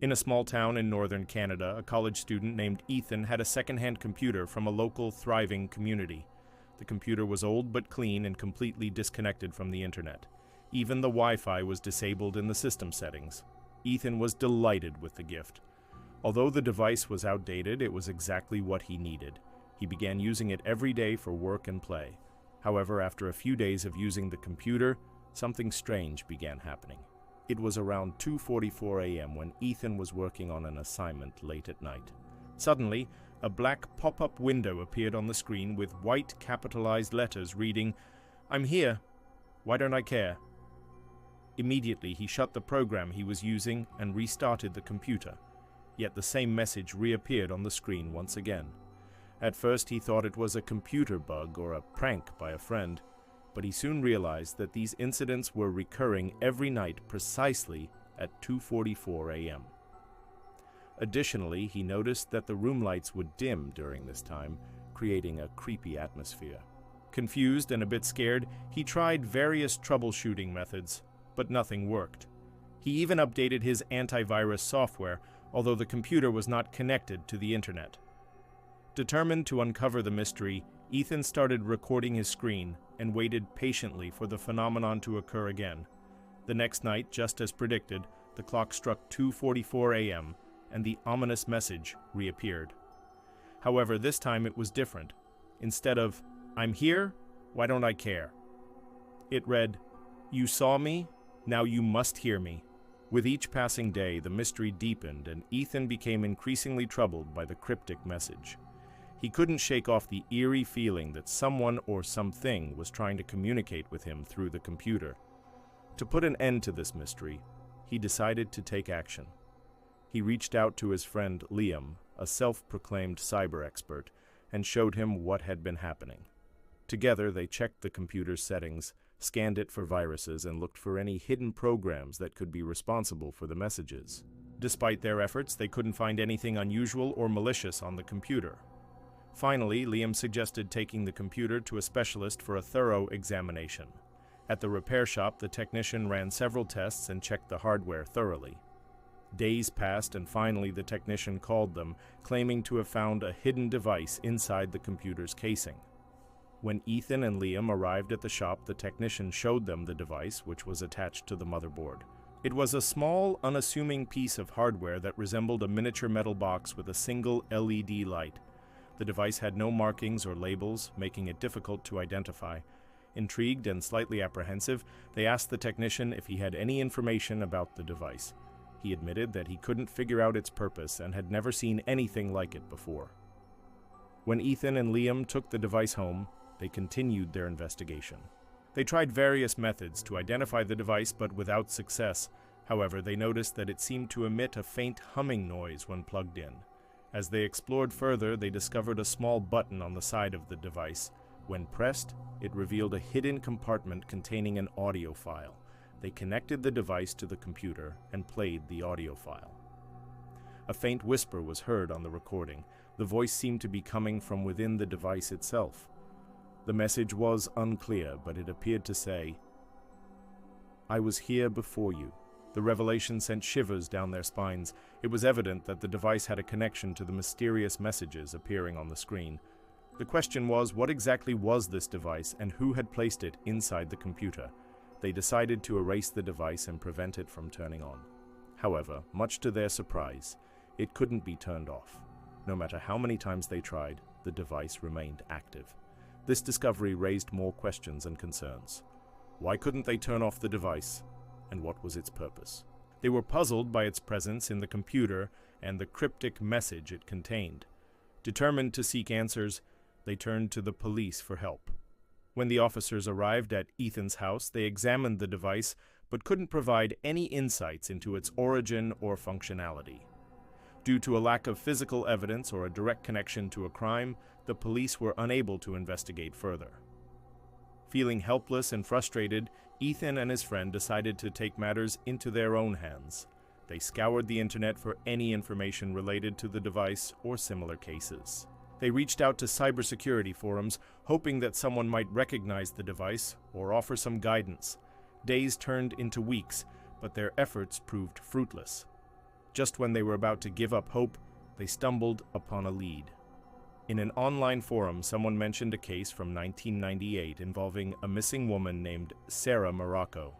In a small town in northern Canada, a college student named Ethan had a second-hand computer from a local, thriving community. The computer was old but clean and completely disconnected from the internet. Even the Wi-Fi was disabled in the system settings. Ethan was delighted with the gift. Although the device was outdated, it was exactly what he needed. He began using it every day for work and play. However, after a few days of using the computer, something strange began happening. It was around 2:44 a.m. when Ethan was working on an assignment late at night. Suddenly, a black pop-up window appeared on the screen with white capitalized letters reading, "I'm here. Why don't I care?" Immediately, he shut the program he was using and restarted the computer. Yet the same message reappeared on the screen once again. At first, he thought it was a computer bug or a prank by a friend, but he soon realized that these incidents were recurring every night precisely at 2:44 a.m. Additionally, he noticed that the room lights would dim during this time, creating a creepy atmosphere. Confused and a bit scared, he tried various troubleshooting methods, but nothing worked. He even updated his antivirus software, although the computer was not connected to the internet. Determined to uncover the mystery, Ethan started recording his screen and waited patiently for the phenomenon to occur again. The next night, just as predicted, the clock struck 2:44 a.m., and the ominous message reappeared. However, this time it was different. Instead of, "I'm here, why don't I care?" it read, "You saw me, now you must hear me." With each passing day, the mystery deepened, and Ethan became increasingly troubled by the cryptic message. He couldn't shake off the eerie feeling that someone or something was trying to communicate with him through the computer. To put an end to this mystery, he decided to take action. He reached out to his friend Liam, a self-proclaimed cyber expert, and showed him what had been happening. Together, they checked the computer's settings, scanned it for viruses, and looked for any hidden programs that could be responsible for the messages. Despite their efforts, they couldn't find anything unusual or malicious on the computer. Finally, Liam suggested taking the computer to a specialist for a thorough examination. At the repair shop, the technician ran several tests and checked the hardware thoroughly. Days passed, and finally the technician called them, claiming to have found a hidden device inside the computer's casing. When Ethan and Liam arrived at the shop, the technician showed them the device, which was attached to the motherboard. It was a small, unassuming piece of hardware that resembled a miniature metal box with a single LED light. The device had no markings or labels, making it difficult to identify. Intrigued and slightly apprehensive, they asked the technician if he had any information about the device. He admitted that he couldn't figure out its purpose and had never seen anything like it before. When Ethan and Liam took the device home, they continued their investigation. They tried various methods to identify the device, but without success. However, they noticed that it seemed to emit a faint humming noise when plugged in. As they explored further, they discovered a small button on the side of the device. When pressed, it revealed a hidden compartment containing an audio file. They connected the device to the computer and played the audio file. A faint whisper was heard on the recording. The voice seemed to be coming from within the device itself. The message was unclear, but it appeared to say, "I was here before you." The revelation sent shivers down their spines. It was evident that the device had a connection to the mysterious messages appearing on the screen. The question was, what exactly was this device and who had placed it inside the computer? They decided to erase the device and prevent it from turning on. However, much to their surprise, it couldn't be turned off. No matter how many times they tried, the device remained active. This discovery raised more questions and concerns. Why couldn't they turn off the device? And what was its purpose? They were puzzled by its presence in the computer and the cryptic message it contained. Determined to seek answers, they turned to the police for help. When the officers arrived at Ethan's house, they examined the device but couldn't provide any insights into its origin or functionality. Due to a lack of physical evidence or a direct connection to a crime, the police were unable to investigate further. Feeling helpless and frustrated, Ethan and his friend decided to take matters into their own hands. They scoured the internet for any information related to the device or similar cases. They reached out to cybersecurity forums, hoping that someone might recognize the device or offer some guidance. Days turned into weeks, but their efforts proved fruitless. Just when they were about to give up hope, they stumbled upon a lead. In an online forum, someone mentioned a case from 1998 involving a missing woman named Sarah Morocco.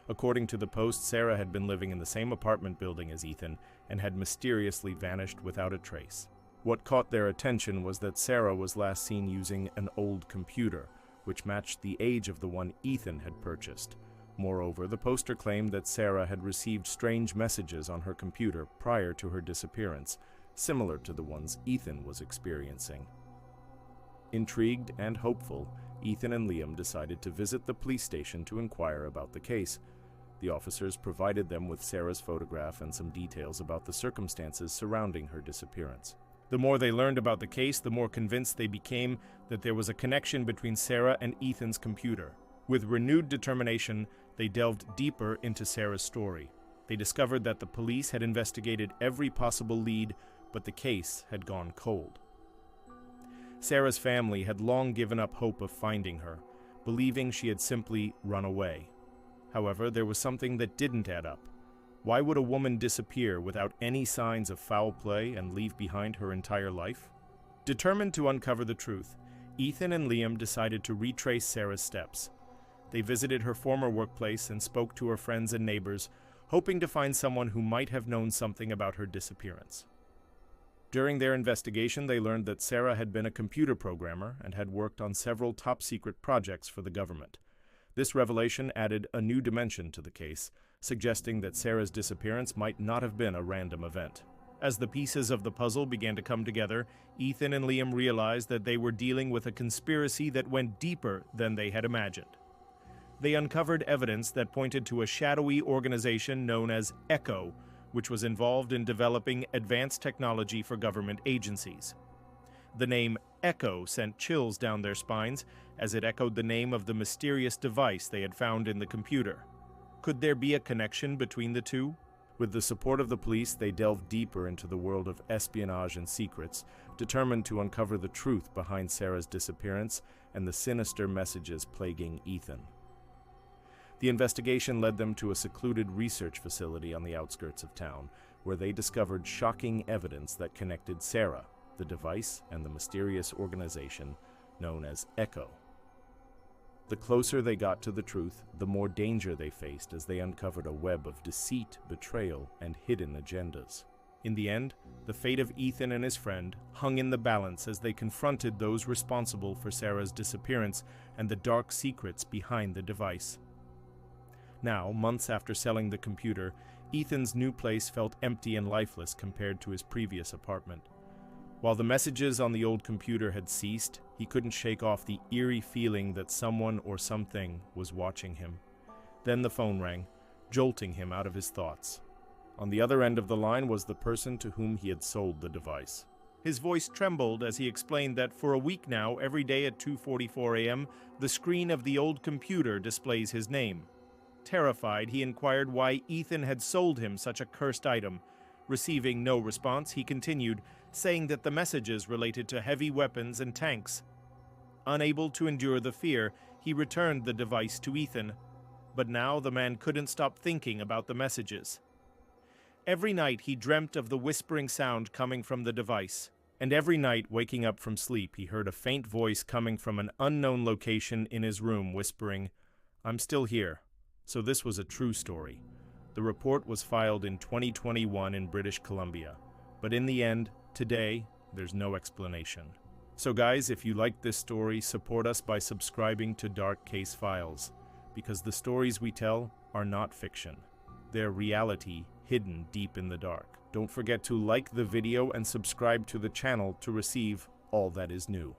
According to the post, Sarah had been living in the same apartment building as Ethan and had mysteriously vanished without a trace. What caught their attention was that Sarah was last seen using an old computer, which matched the age of the one Ethan had purchased. Moreover, the poster claimed that Sarah had received strange messages on her computer prior to her disappearance, similar to the ones Ethan was experiencing. Intrigued and hopeful, Ethan and Liam decided to visit the police station to inquire about the case. The officers provided them with Sarah's photograph and some details about the circumstances surrounding her disappearance. The more they learned about the case, the more convinced they became that there was a connection between Sarah and Ethan's computer. With renewed determination, they delved deeper into Sarah's story. They discovered that the police had investigated every possible lead, but the case had gone cold. Sarah's family had long given up hope of finding her, believing she had simply run away. However, there was something that didn't add up. Why would a woman disappear without any signs of foul play and leave behind her entire life? Determined to uncover the truth, Ethan and Liam decided to retrace Sarah's steps. They visited her former workplace and spoke to her friends and neighbors, hoping to find someone who might have known something about her disappearance. During their investigation, they learned that Sarah had been a computer programmer and had worked on several top-secret projects for the government. This revelation added a new dimension to the case, suggesting that Sarah's disappearance might not have been a random event. As the pieces of the puzzle began to come together, Ethan and Liam realized that they were dealing with a conspiracy that went deeper than they had imagined. They uncovered evidence that pointed to a shadowy organization known as ECHO, which was involved in developing advanced technology for government agencies. The name ECHO sent chills down their spines as it echoed the name of the mysterious device they had found in the computer. Could there be a connection between the two? With the support of the police, they delved deeper into the world of espionage and secrets, determined to uncover the truth behind Sarah's disappearance and the sinister messages plaguing Ethan. The investigation led them to a secluded research facility on the outskirts of town, where they discovered shocking evidence that connected Sarah, the device, and the mysterious organization known as ECHO. The closer they got to the truth, the more danger they faced as they uncovered a web of deceit, betrayal, and hidden agendas. In the end, the fate of Ethan and his friend hung in the balance as they confronted those responsible for Sarah's disappearance and the dark secrets behind the device. Now, months after selling the computer, Ethan's new place felt empty and lifeless compared to his previous apartment. While the messages on the old computer had ceased, he couldn't shake off the eerie feeling that someone or something was watching him. Then the phone rang, jolting him out of his thoughts. On the other end of the line was the person to whom he had sold the device. His voice trembled as he explained that for a week now, every day at 2:44 a.m., the screen of the old computer displays his name. Terrified, he inquired why Ethan had sold him such a cursed item. Receiving no response, he continued, saying that the messages related to heavy weapons and tanks. Unable to endure the fear, he returned the device to Ethan. But now the man couldn't stop thinking about the messages. Every night he dreamt of the whispering sound coming from the device. And every night, waking up from sleep, he heard a faint voice coming from an unknown location in his room whispering, "I'm still here." So this was a true story. The report was filed in 2021 in British Columbia. But in the end, today, there's no explanation. So guys, if you liked this story, support us by subscribing to DarkCase Files, because the stories we tell are not fiction. They're reality hidden deep in the dark. Don't forget to like the video and subscribe to the channel to receive all that is new.